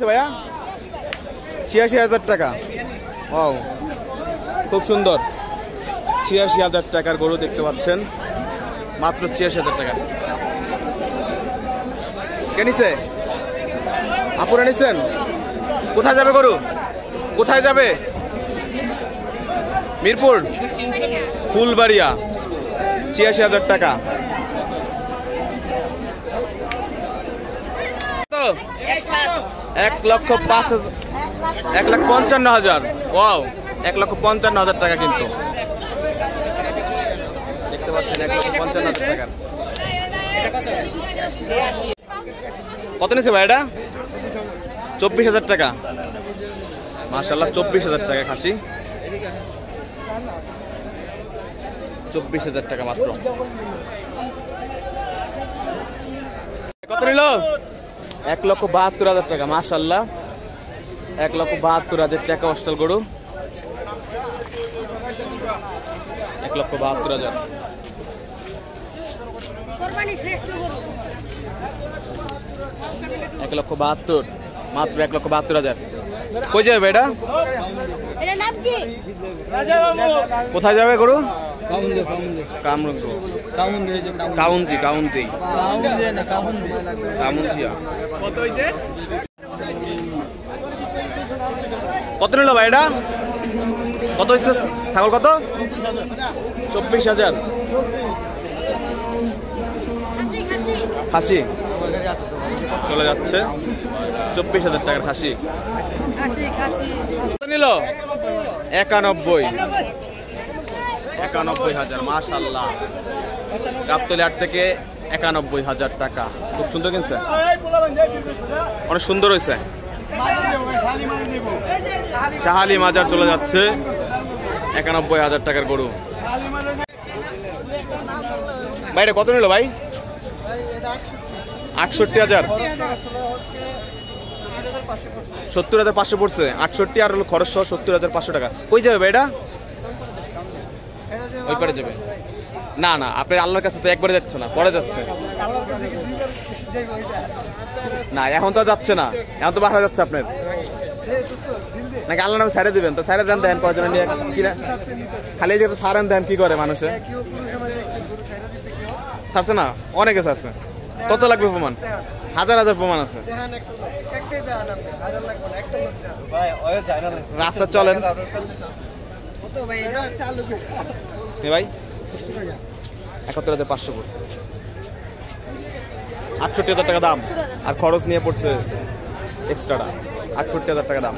ভাইয়া ৮৬,০০০ টাকা। ওয়াও, খুব সুন্দর। ৮৬,০০০ টাকার গরু দেখতে পাচ্ছেন, মাত্র ৮৬,০০০ টাকা। কে নিছে? আপুরা নিছেন? কোথায় যাবে গরু? কোথায় যাবে? মিরপুর ফুলবাড়িয়া। ৮৬,০০০ টাকা। ১,৫৫,০০০। ওয়াও, ১,৫৫,০০০ টাকা কিন্তু দেখতে পাচ্ছেন। ১,৫৫,০০০ টাকা। কত নিছে ভাই এটা? ২৪,০০০ টাকা। মাশাআল্লাহ, ২৪,০০০ টাকা খাসি। ২৪,০০০ টাকা মাত্র। কত নিল? ১,৭২,০০০ টাকা। মাশাআল্লাহ, ১,৭২,০০০ টাকা অস্টাল গরু। ১,৭২,০০০। কোরবানি শ্রেষ্ঠ গরু। ১,৭২,০০০, মাত্র ১,৭২,০০০। কই যাবে এটা? এটার নাম কি? কোথায় যাবে গরু? কত নিল ভাই এটা? কত হচ্ছে ছাগল? কত? ২৪,০০০। খাসি চলে যাচ্ছে। ২৪,০০০ টাকার খাসি। কত নিল? ৯১,৯১,০০০। মাশাআল্লাহ, গাবতলী হাট থেকে ৯১,০০০ টাকা। খুব সুন্দর কিনছে, অনেক সুন্দর হয়েছে। শাহালি মাজার চলে যাচ্ছে। ৯১,০০০ টাকার গরু। বাইরে কত নিল ভাই? ৬৮,০০০। ৭০,৫০০ পড়ছে। ৬৮ আর হলো খরচ সহ ৭০,৫০০ টাকা। কই যাবে ভাই এটা? ওই পারে যাবে না? না, আপনার আল্লাহর কাছে তো একবারে যাচ্ছে না, পরে যাচ্ছে না। এখন তো যাচ্ছে না, এখন তো বাসা যাচ্ছে আপনার নাকি? আল্লাহ নামে সাইডে দিবেন তো? সাইডে দেন, দেন কয়জন নিয়ে কিনা খালি যেহেতু সারেন দেন, কি করে মানুষে? ছাড়ছে না, অনেকে ছাড়ছে। কত লাগবে প্রমাণ? হাজার হাজার প্রমাণ আছে। রাস্তা চলেন ভাই। ৭১,৫০০ পড়ছে। ৬৮,০০০ টাকা দাম, আর খরচ নিয়ে পড়ছে এক্সট্রাটা। ৬৮,০০০ টাকা দাম।